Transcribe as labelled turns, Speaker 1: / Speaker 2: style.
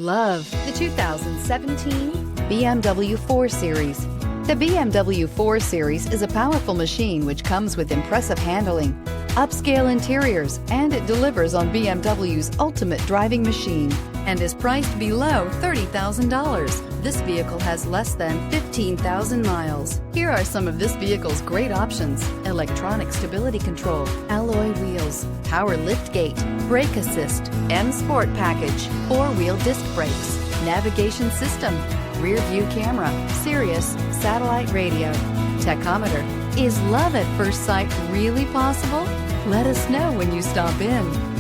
Speaker 1: Love the 2017 BMW 4 Series. The BMW 4 Series is a powerful machine which comes with impressive handling, upscale interiors, and it delivers on BMW's ultimate driving machine and is priced below $30,000. This vehicle has less than 15,000 miles. Here are some of this vehicle's great options: electronic stability control, alloy wheels, power liftgate, brake assist, M Sport package, four-wheel disc brakes, navigation system, rear view camera, Sirius satellite radio, tachometer. Is love at first sight really possible? Let us know when you stop in.